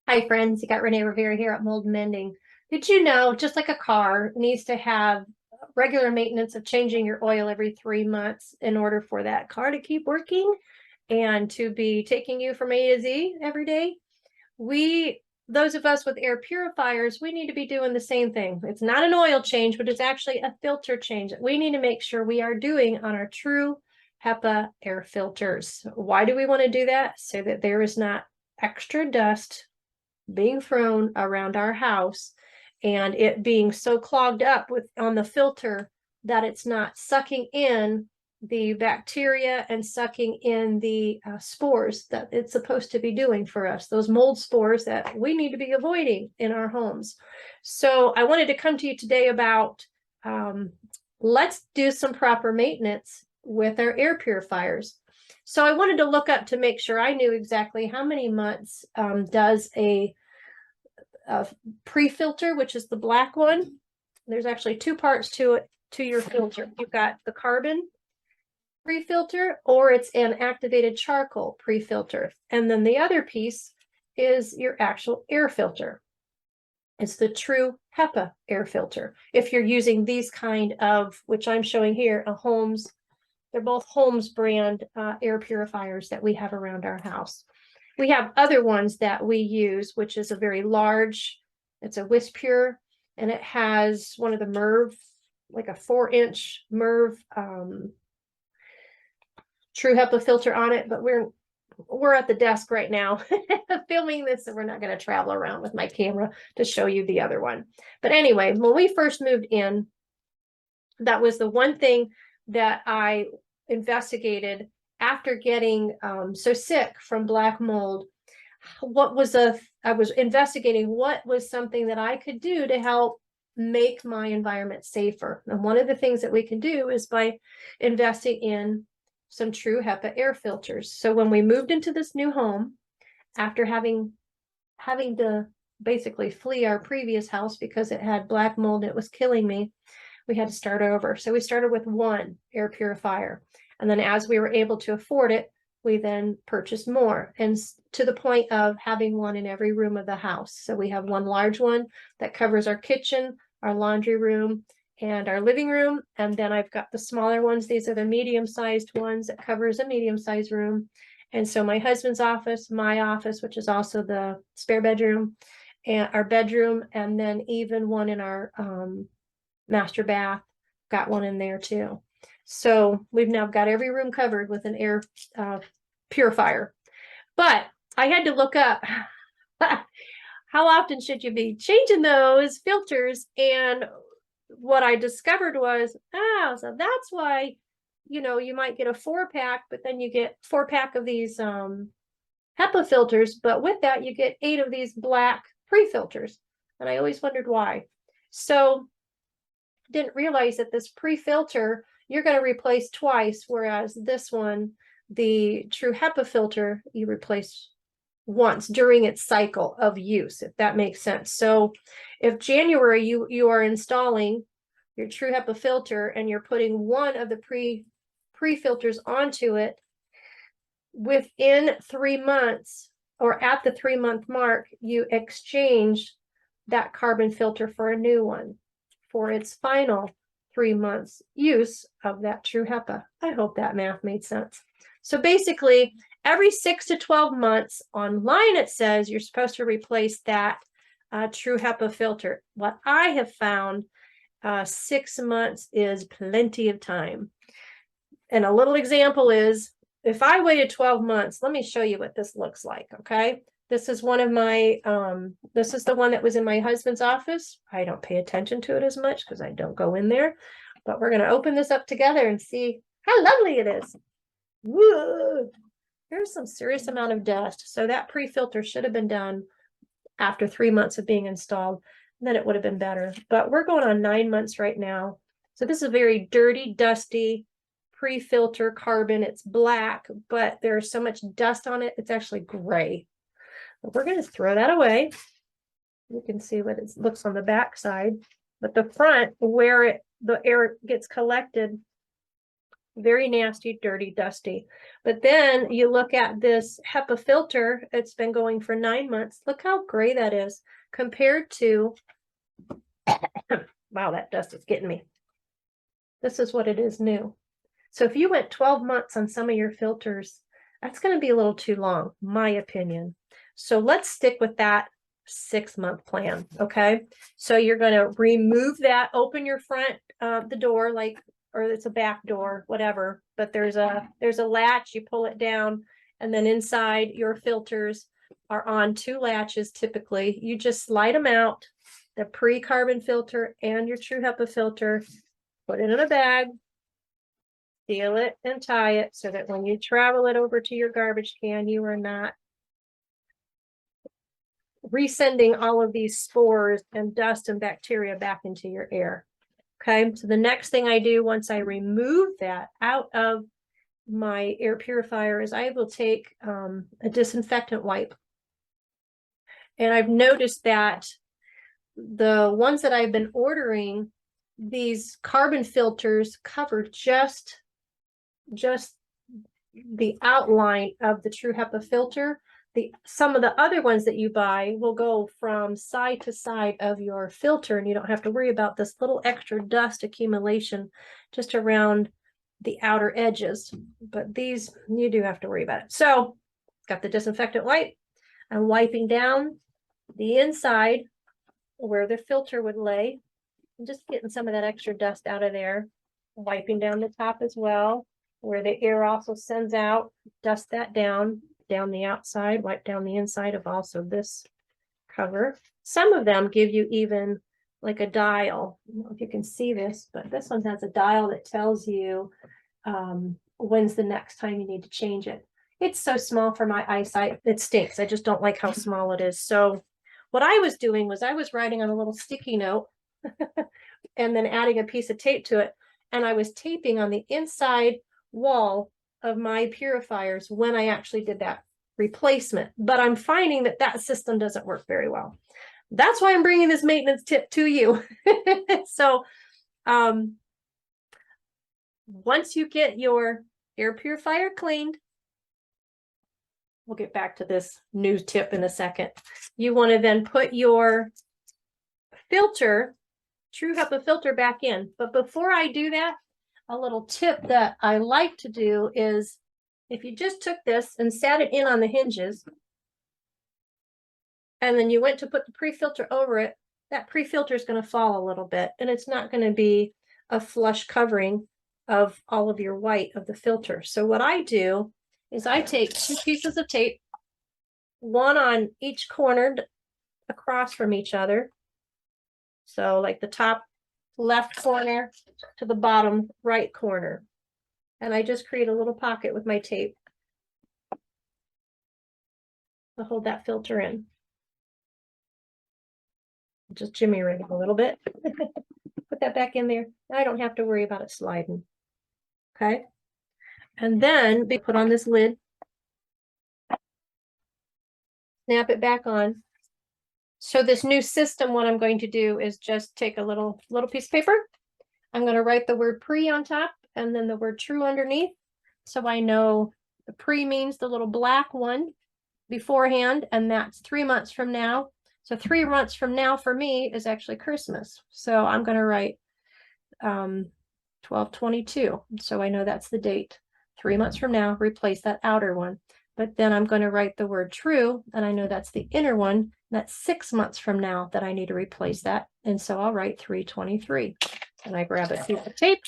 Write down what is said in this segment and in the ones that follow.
Hi friends, you got Renee Rivera here at Mold Mending. Did you know, just like a car needs to have regular maintenance of changing your oil every 3 months in order for that car to keep working and to be taking you from A to Z every day? Those of us with air purifiers, we need to be doing the same thing. It's not an oil change, but it's actually a filter change that we need to make sure we are doing on our true HEPA air filters. Why do we want to do that? So that there is not extra dust being thrown around our house and it being so clogged up with on the filter that it's not sucking in the bacteria and sucking in the spores that it's supposed to be doing for us, those mold spores that we need to be avoiding in our homes. So I wanted to come to you today about let's do some proper maintenance with our air purifiers. So I wanted to look up to make sure I knew exactly how many months does a pre-filter, which is the black one. There's actually two parts to it, to your filter. You've got the carbon pre-filter, or it's an activated charcoal pre-filter. And then the other piece is your actual air filter. It's the true HEPA air filter. If you're using these kind of, which I'm showing here, a Holmes, they're both Holmes brand air purifiers that we have around our house. We have other ones that we use, which is a very large, it's a Wispure, and it has one of the Merv, like a 4-inch Merv true HEPA filter on it, but we're at the desk right now filming this, and we're not going to travel around with my camera to show you the other one. But anyway, when we first moved in, that was the one thing that I investigated after getting so sick from black mold. I was investigating what was something that I could do to help make my environment safer. And one of the things that we can do is by investing in some true HEPA air filters. So when we moved into this new home, after having to basically flee our previous house because it had black mold and it was killing me, we had to start over. So we started with one air purifier. And then as we were able to afford it, we then purchased more, and to the point of having one in every room of the house. So we have one large one that covers our kitchen, our laundry room, and our living room. And then I've got the smaller ones. These are the medium-sized ones that covers a medium-sized room. And so my husband's office, my office, which is also the spare bedroom, and our bedroom, and then even one in our master bath, got one in there too. So we've now got every room covered with an air purifier. But I had to look up how often should you be changing those filters, and what I discovered was, so that's why, you might get a 4-pack, but then you get 4-pack of these HEPA filters, but with that you get 8 of these black pre-filters. And I always wondered why. So didn't realize that this pre-filter you're going to replace twice, whereas this one, the true HEPA filter, you replace once during its cycle of use, if that makes sense. So if January you are installing your true HEPA filter and you're putting one of the pre-filters onto it, within 3 months or at the 3-month mark, you exchange that carbon filter for a new one for its final 3 months use of that true HEPA. I hope that math made sense. So basically, every 6 to 12 months online, it says you're supposed to replace that true HEPA filter. What I have found, 6 months is plenty of time. And a little example is, if I waited 12 months, let me show you what this looks like, okay? This is one of my, this is the one that was in my husband's office. I don't pay attention to it as much because I don't go in there, but we're going to open this up together and see how lovely it is. Whoa, there's some serious amount of dust. So that pre-filter should have been done after 3 months of being installed. Then it would have been better, but we're going on 9 months right now. So this is a very dirty, dusty pre-filter carbon. It's black, but there's so much dust on it, it's actually gray. We're going to throw that away. You can see what it looks on the back side, but the front, where the air gets collected, Very nasty, dirty, dusty. But then you look at this HEPA filter, it's been going for 9 months. Look how gray that is compared to, wow, that dust is getting me. This is what it is new. So if you went 12 months on some of your filters, that's going to be a little too long, my opinion. So let's stick with that 6-month plan. Okay. So you're going to remove that, open your front, the door, like, or it's a back door, whatever, but there's a latch, you pull it down, and then inside your filters are on 2 latches. Typically you just slide them out, the pre-carbon filter and your true HEPA filter, put it in a bag, seal it and tie it so that when you travel it over to your garbage can, you are not resending all of these spores and dust and bacteria back into your air. Okay, so the next thing I do once I remove that out of my air purifier is I will take a disinfectant wipe. And I've noticed that the ones that I've been ordering, these carbon filters cover just the outline of the true HEPA filter. Some of the other ones that you buy will go from side to side of your filter, and you don't have to worry about this little extra dust accumulation just around the outer edges. But these, you do have to worry about it. So got the disinfectant wipe. I'm wiping down the inside where the filter would lay. I'm just getting some of that extra dust out of there. Wiping down the top as well, where the air also sends out, dust that down the outside, wipe down the inside of also this cover. Some of them give you even like a dial. I don't know if you can see this, but this one has a dial that tells you when's the next time you need to change it. It's so small for my eyesight, it stinks. I just don't like how small it is. So what I was doing was I was writing on a little sticky note and then adding a piece of tape to it. And I was taping on the inside wall of my purifiers when I actually did that replacement. But I'm finding that that system doesn't work very well. That's why I'm bringing this maintenance tip to you. So once you get your air purifier cleaned, we'll get back to this new tip in a second. You want to then put your filter, true HEPA filter, back in. But before I do that, a little tip that I like to do is if you just took this and sat it in on the hinges, and then you went to put the pre-filter over it, that pre-filter is going to fall a little bit, and it's not going to be a flush covering of all of your white of the filter. So what I do is I take 2 pieces of tape, one on each corner across from each other. So like the top left corner to the bottom right corner. And I just create a little pocket with my tape to hold that filter in. Just jimmy rig it a little bit. Put that back in there. Now I don't have to worry about it sliding. Okay. And then we put on this lid. Snap it back on. So this new system, what I'm going to do is just take a little piece of paper. I'm going to write the word pre on top and then the word true underneath. So I know the pre means the little black one beforehand, and that's 3 months from now. So 3 months from now for me is actually Christmas. So I'm going to write 12/22. So I know that's the date. 3 months from now, replace that outer one. But then I'm going to write the word true, and I know that's the inner one. That's 6 months from now that I need to replace that. And so I'll write 3/23. And I grab a piece of tape.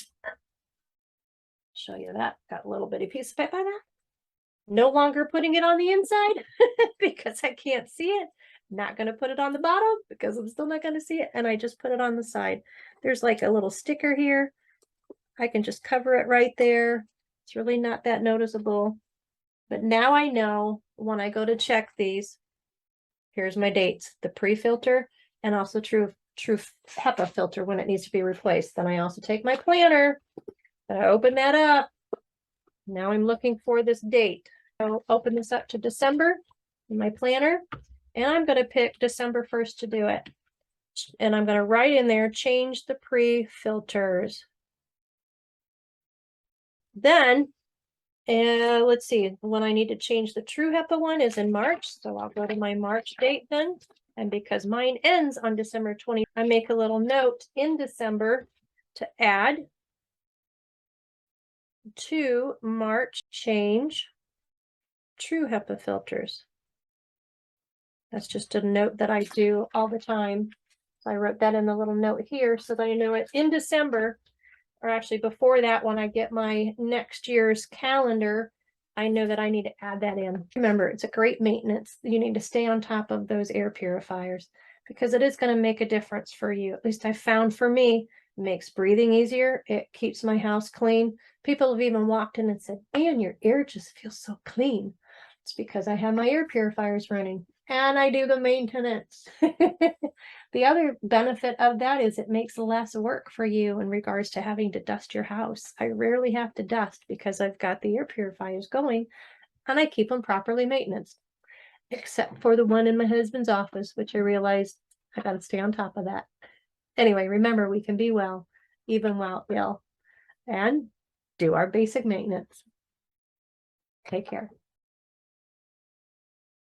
Show you that. Got a little bitty piece of paper there. No longer putting it on the inside because I can't see it. Not going to put it on the bottom because I'm still not going to see it. And I just put it on the side. There's like a little sticker here. I can just cover it right there. It's really not that noticeable. But now I know when I go to check these, here's my dates, the pre-filter and also true HEPA filter when it needs to be replaced. Then I also take my planner and I open that up. Now I'm looking for this date. I'll open this up to December in my planner, and I'm going to pick December 1st to do it. And I'm going to write in there, change the pre-filters. Then, let's see, when I need to change the true HEPA one is in March, so I'll go to my March date then. And because mine ends on December 20, I make a little note in December to add to March change true HEPA filters. That's just a note that I do all the time. So I wrote that in the little note here so that I know it in December, or actually before that, when I get my next year's calendar, I know that I need to add that in. Remember, it's a great maintenance. You need to stay on top of those air purifiers because it is going to make a difference for you. At least I found for me, it makes breathing easier. It keeps my house clean. People have even walked in and said, "Man, your air just feels so clean." It's because I have my air purifiers running and I do the maintenance. The other benefit of that is it makes less work for you in regards to having to dust your house. I rarely have to dust because I've got the air purifiers going and I keep them properly maintained, except for the one in my husband's office, which I realized I got to stay on top of that. Anyway, remember, we can be well, even while ill, and do our basic maintenance. Take care.